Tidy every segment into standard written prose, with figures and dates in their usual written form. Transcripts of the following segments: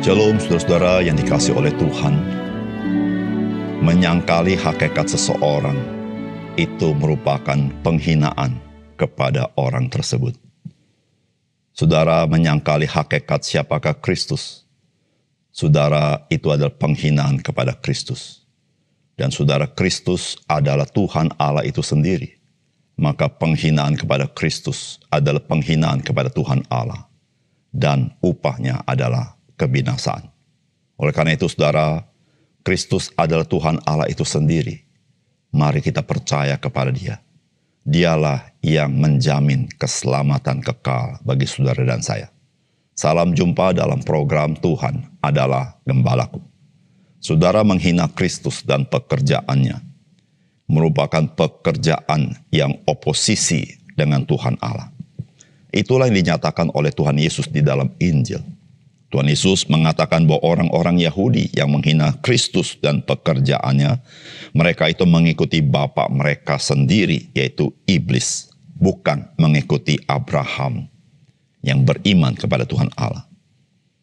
Shalom saudara-saudara yang dikasihi oleh Tuhan. Menyangkali hakikat seseorang itu merupakan penghinaan kepada orang tersebut. Saudara menyangkali hakikat siapakah Kristus, saudara itu adalah penghinaan kepada Kristus. Dan saudara, Kristus adalah Tuhan Allah itu sendiri. Maka penghinaan kepada Kristus adalah penghinaan kepada Tuhan Allah. Dan upahnya adalah kebinasaan. Oleh karena itu saudara, Kristus adalah Tuhan Allah itu sendiri. Mari kita percaya kepada Dia. Dialah yang menjamin keselamatan kekal bagi saudara dan saya. Salam jumpa dalam program Tuhan adalah Gembalaku. Saudara menghina Kristus dan pekerjaannya merupakan pekerjaan yang oposisi dengan Tuhan Allah. Itulah yang dinyatakan oleh Tuhan Yesus di dalam Injil. Tuhan Yesus mengatakan bahwa orang-orang Yahudi yang menghina Kristus dan pekerjaannya, mereka itu mengikuti bapa mereka sendiri, yaitu iblis, bukan mengikuti Abraham yang beriman kepada Tuhan Allah.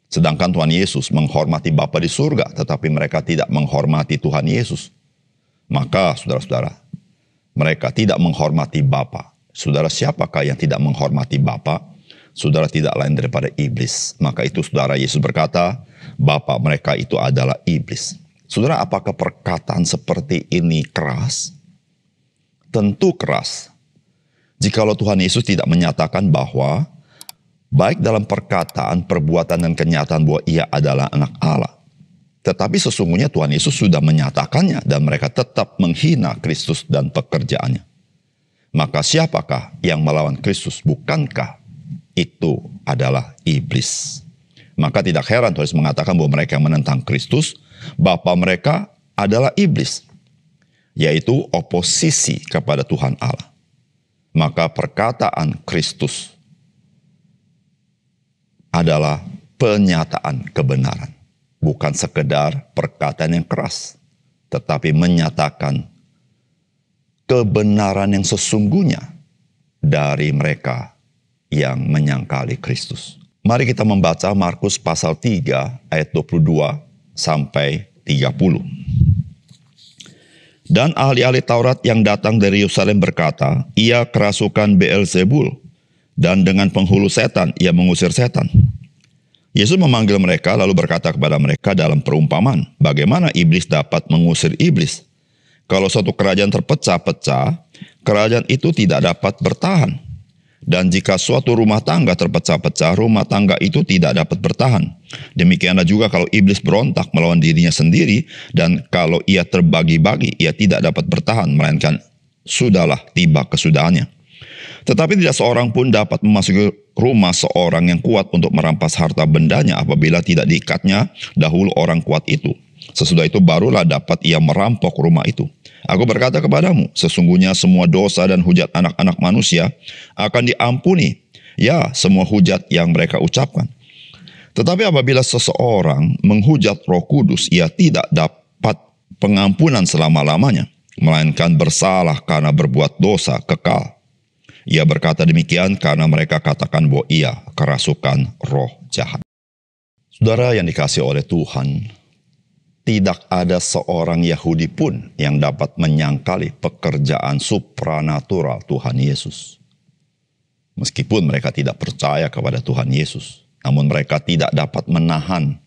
Sedangkan Tuhan Yesus menghormati Bapa di surga, tetapi mereka tidak menghormati Tuhan Yesus. Maka saudara-saudara, mereka tidak menghormati Bapa. Saudara, siapakah yang tidak menghormati Bapa? Saudara, tidak lain daripada iblis. Maka itu saudara, Yesus berkata, bapa mereka itu adalah iblis. Saudara, apakah perkataan seperti ini keras? Tentu keras. Jikalau Tuhan Yesus tidak menyatakan bahwa, baik dalam perkataan, perbuatan, dan kenyataan bahwa Ia adalah anak Allah. Tetapi sesungguhnya Tuhan Yesus sudah menyatakannya dan mereka tetap menghina Kristus dan pekerjaannya. Maka siapakah yang melawan Kristus? Bukankah itu adalah iblis? Maka tidak heran Tuhan Yesus mengatakan bahwa mereka yang menentang Kristus, bapa mereka adalah iblis, yaitu oposisi kepada Tuhan Allah. Maka perkataan Kristus adalah penyataan kebenaran, bukan sekedar perkataan yang keras, tetapi menyatakan kebenaran yang sesungguhnya dari mereka yang menyangkali Kristus. Mari kita membaca Markus pasal 3 ayat 22 sampai 30. Dan ahli-ahli Taurat yang datang dari Yerusalem berkata, ia kerasukan Beelzebul, dan dengan penghulu setan ia mengusir setan. Yesus memanggil mereka lalu berkata kepada mereka dalam perumpamaan, bagaimana iblis dapat mengusir iblis? Kalau suatu kerajaan terpecah-pecah, kerajaan itu tidak dapat bertahan. Dan jika suatu rumah tangga terpecah-pecah, rumah tangga itu tidak dapat bertahan. Demikianlah juga kalau iblis berontak melawan dirinya sendiri, dan kalau ia terbagi-bagi, ia tidak dapat bertahan, melainkan sudahlah tiba kesudahannya. Tetapi tidak seorang pun dapat memasuki rumah seorang yang kuat untuk merampas harta bendanya apabila tidak diikatnya dahulu orang kuat itu. Sesudah itu barulah dapat ia merampok rumah itu. Aku berkata kepadamu, sesungguhnya semua dosa dan hujat anak-anak manusia akan diampuni. Ya, semua hujat yang mereka ucapkan. Tetapi apabila seseorang menghujat Roh Kudus, ia tidak dapat pengampunan selama-lamanya, melainkan bersalah karena berbuat dosa kekal. Ia berkata demikian karena mereka katakan bahwa ia kerasukan roh jahat. Saudara yang dikasihi oleh Tuhan, tidak ada seorang Yahudi pun yang dapat menyangkali pekerjaan supranatural Tuhan Yesus. Meskipun mereka tidak percaya kepada Tuhan Yesus, namun mereka tidak dapat menahan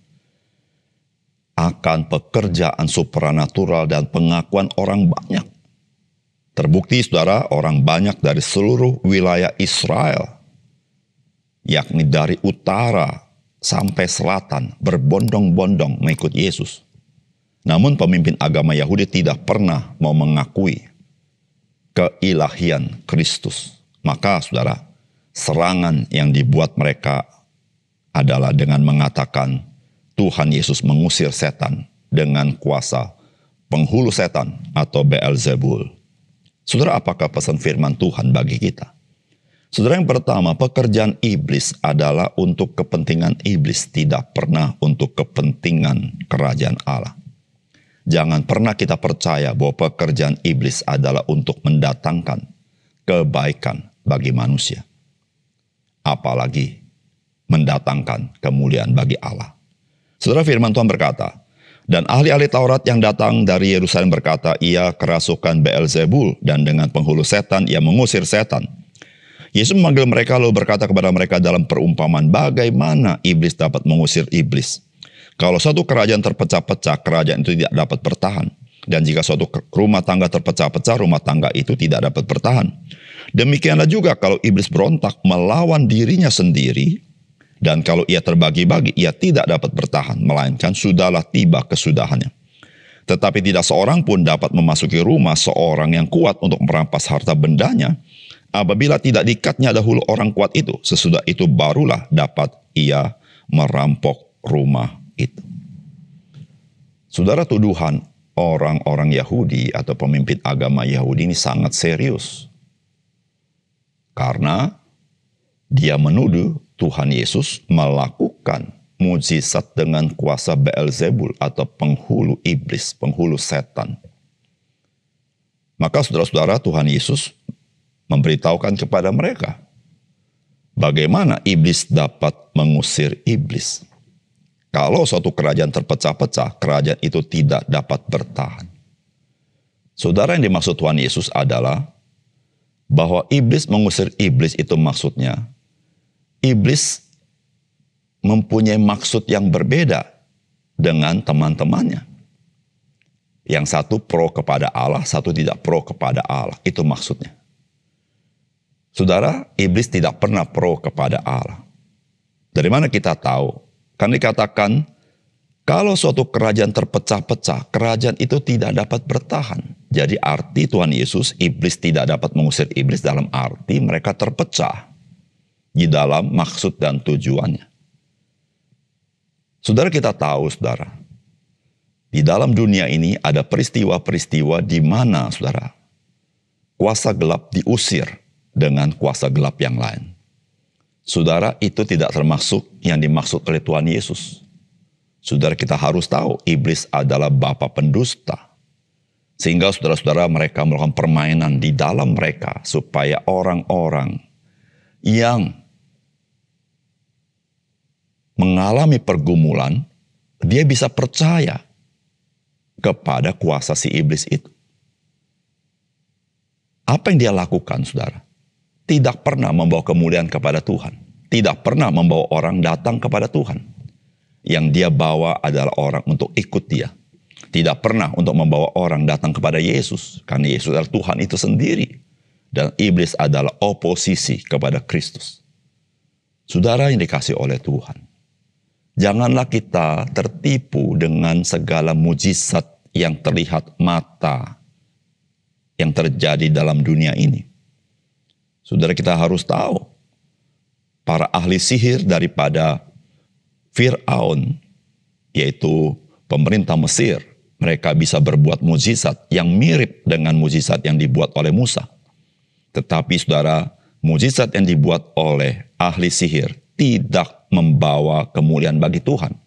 akan pekerjaan supranatural dan pengakuan orang banyak. Terbukti saudara, orang banyak dari seluruh wilayah Israel, yakni dari utara sampai selatan, berbondong-bondong mengikut Yesus. Namun pemimpin agama Yahudi tidak pernah mau mengakui keilahian Kristus. Maka saudara, serangan yang dibuat mereka adalah dengan mengatakan Tuhan Yesus mengusir setan dengan kuasa penghulu setan atau Beelzebul. Saudara, apakah pesan firman Tuhan bagi kita? Saudara, yang pertama, pekerjaan iblis adalah untuk kepentingan iblis, tidak pernah untuk kepentingan kerajaan Allah. Jangan pernah kita percaya bahwa pekerjaan iblis adalah untuk mendatangkan kebaikan bagi manusia. Apalagi mendatangkan kemuliaan bagi Allah. Saudara, firman Tuhan berkata, dan ahli-ahli Taurat yang datang dari Yerusalem berkata, ia kerasukan Beelzebul, dan dengan penghulu setan ia mengusir setan. Yesus memanggil mereka lalu berkata kepada mereka dalam perumpamaan, bagaimana iblis dapat mengusir iblis? Kalau suatu kerajaan terpecah-pecah, kerajaan itu tidak dapat bertahan. Dan jika suatu rumah tangga terpecah-pecah, rumah tangga itu tidak dapat bertahan. Demikianlah juga kalau iblis berontak melawan dirinya sendiri, dan kalau ia terbagi-bagi, ia tidak dapat bertahan, melainkan sudahlah tiba kesudahannya. Tetapi tidak seorang pun dapat memasuki rumah seorang yang kuat untuk merampas harta bendanya, apabila tidak diikatnya dahulu orang kuat itu, sesudah itu barulah dapat ia merampok rumah itu. Saudara, tuduhan orang-orang Yahudi atau pemimpin agama Yahudi ini sangat serius. Karena dia menuduh Tuhan Yesus melakukan mujizat dengan kuasa Beelzebul atau penghulu iblis, penghulu setan. Maka saudara-saudara, Tuhan Yesus memberitahukan kepada mereka bagaimana iblis dapat mengusir iblis. Kalau suatu kerajaan terpecah-pecah, kerajaan itu tidak dapat bertahan. Saudara, yang dimaksud Tuhan Yesus adalah bahwa iblis mengusir iblis itu maksudnya iblis mempunyai maksud yang berbeda dengan teman-temannya. Yang satu pro kepada Allah, satu tidak pro kepada Allah. Itu maksudnya. Saudara, iblis tidak pernah pro kepada Allah. Dari mana kita tahu? Kan dikatakan, kalau suatu kerajaan terpecah-pecah, kerajaan itu tidak dapat bertahan. Jadi arti Tuhan Yesus, iblis tidak dapat mengusir iblis dalam arti mereka terpecah di dalam maksud dan tujuannya. Saudara, kita tahu, saudara, di dalam dunia ini ada peristiwa-peristiwa di mana, saudara, kuasa gelap diusir dengan kuasa gelap yang lain. Saudara, itu tidak termasuk yang dimaksud oleh Tuhan Yesus. Saudara, kita harus tahu, iblis adalah bapa pendusta. Sehingga saudara-saudara mereka melakukan permainan di dalam mereka supaya orang-orang yang mengalami pergumulan, dia bisa percaya kepada kuasa si iblis itu. Apa yang dia lakukan, saudara? Tidak pernah membawa kemuliaan kepada Tuhan. Tidak pernah membawa orang datang kepada Tuhan. Yang dia bawa adalah orang untuk ikut dia. Tidak pernah untuk membawa orang datang kepada Yesus. Karena Yesus adalah Tuhan itu sendiri. Dan iblis adalah oposisi kepada Kristus. Saudara yang dikasihi oleh Tuhan, janganlah kita tertipu dengan segala mujizat yang terlihat mata yang terjadi dalam dunia ini. Saudara, kita harus tahu, para ahli sihir daripada Fir'aun, yaitu pemerintah Mesir, mereka bisa berbuat mujizat yang mirip dengan mujizat yang dibuat oleh Musa. Tetapi saudara, mujizat yang dibuat oleh ahli sihir tidak membawa kemuliaan bagi Tuhan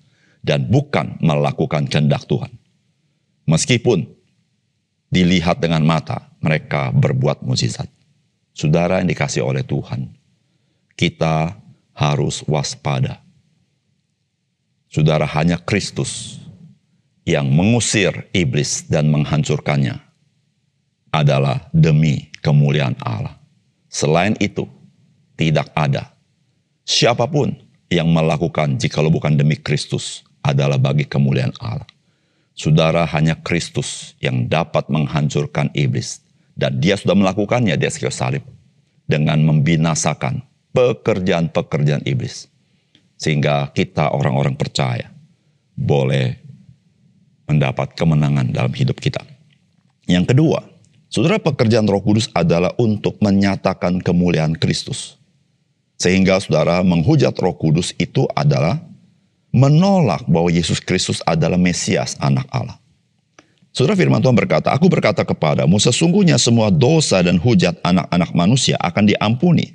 dan bukan melakukan kehendak Tuhan. Meskipun dilihat dengan mata, mereka berbuat mujizat. Saudara yang dikasihi oleh Tuhan, kita harus waspada. Saudara, hanya Kristus yang mengusir iblis dan menghancurkannya adalah demi kemuliaan Allah. Selain itu, tidak ada siapapun yang melakukan jikalau bukan demi Kristus adalah bagi kemuliaan Allah. Saudara, hanya Kristus yang dapat menghancurkan iblis. Dan dia sudah melakukannya di atas kayu salib dengan membinasakan pekerjaan-pekerjaan iblis. Sehingga kita orang-orang percaya boleh mendapat kemenangan dalam hidup kita. Yang kedua, saudara, pekerjaan Roh Kudus adalah untuk menyatakan kemuliaan Kristus. Sehingga saudara, menghujat Roh Kudus itu adalah menolak bahwa Yesus Kristus adalah Mesias, anak Allah. Saudara, firman Tuhan berkata, aku berkata kepadamu, sesungguhnya semua dosa dan hujat anak-anak manusia akan diampuni.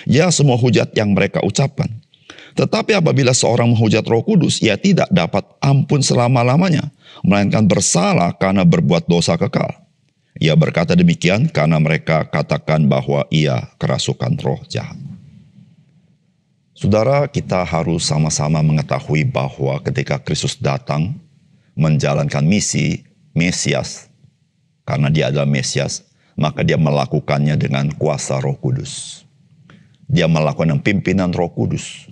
Ya, semua hujat yang mereka ucapkan. Tetapi apabila seorang menghujat Roh Kudus, ia tidak dapat ampun selama-lamanya, melainkan bersalah karena berbuat dosa kekal. Ia berkata demikian karena mereka katakan bahwa ia kerasukan roh jahat. Saudara, kita harus sama-sama mengetahui bahwa ketika Kristus datang menjalankan misi Mesias, karena dia adalah Mesias, maka dia melakukannya dengan kuasa Roh Kudus. Dia melakukan pimpinan Roh Kudus.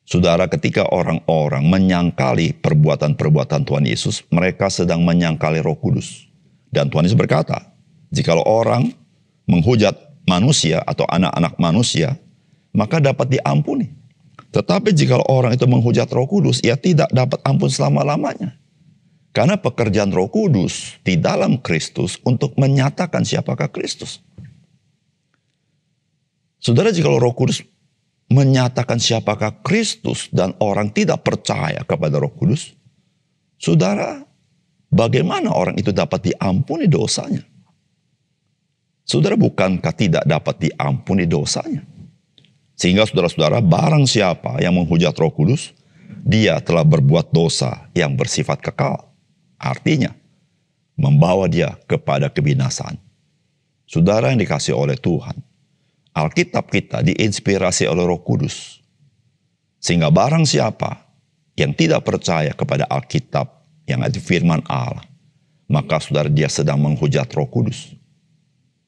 Saudara, ketika orang-orang menyangkali perbuatan-perbuatan Tuhan Yesus, mereka sedang menyangkali Roh Kudus. Dan Tuhan Yesus berkata, jikalau orang menghujat manusia atau anak-anak manusia, maka dapat diampuni. Tetapi jika orang itu menghujat Roh Kudus, ia tidak dapat ampun selama-lamanya. Karena pekerjaan Roh Kudus di dalam Kristus untuk menyatakan siapakah Kristus. Saudara, jika Roh Kudus menyatakan siapakah Kristus dan orang tidak percaya kepada Roh Kudus, saudara, bagaimana orang itu dapat diampuni dosanya? Saudara, bukankah tidak dapat diampuni dosanya? Sehingga saudara-saudara, barang siapa yang menghujat Roh Kudus, dia telah berbuat dosa yang bersifat kekal. Artinya, membawa dia kepada kebinasaan. Saudara yang dikasihi oleh Tuhan, Alkitab kita diinspirasi oleh Roh Kudus. Sehingga barang siapa yang tidak percaya kepada Alkitab yang ada firman Allah, maka saudara, dia sedang menghujat Roh Kudus.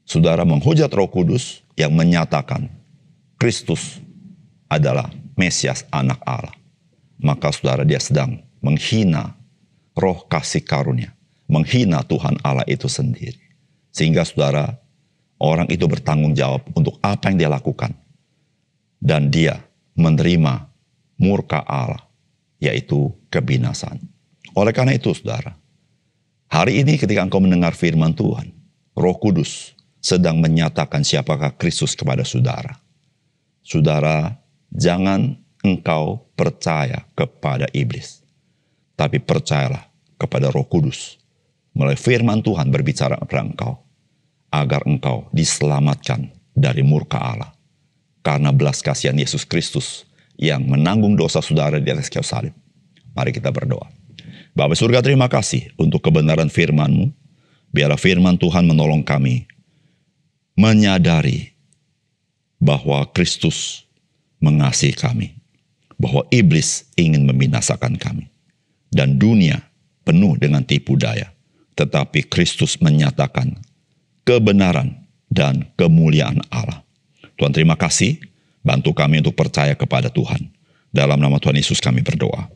Saudara, menghujat Roh Kudus yang menyatakan Kristus adalah Mesias, anak Allah. Maka saudara, dia sedang menghina roh kasih karunia, menghina Tuhan Allah itu sendiri. Sehingga saudara, orang itu bertanggung jawab untuk apa yang dia lakukan. Dan dia menerima murka Allah, yaitu kebinasaan. Oleh karena itu saudara, hari ini ketika engkau mendengar firman Tuhan, Roh Kudus sedang menyatakan siapakah Kristus kepada saudara. Saudara, jangan engkau percaya kepada iblis, tapi percayalah kepada Roh Kudus. Melalui firman Tuhan berbicara kepada engkau, agar engkau diselamatkan dari murka Allah. Karena belas kasihan Yesus Kristus yang menanggung dosa saudara di atas kayu salib. Mari kita berdoa. Bapa surga, terima kasih untuk kebenaran firman-Mu. Biarlah firman Tuhan menolong kami menyadari bahwa Kristus mengasihi kami, bahwa iblis ingin membinasakan kami, dan dunia penuh dengan tipu daya. Tetapi Kristus menyatakan kebenaran dan kemuliaan Allah. Tuhan, terima kasih, bantu kami untuk percaya kepada Tuhan. Dalam nama Tuhan Yesus kami berdoa.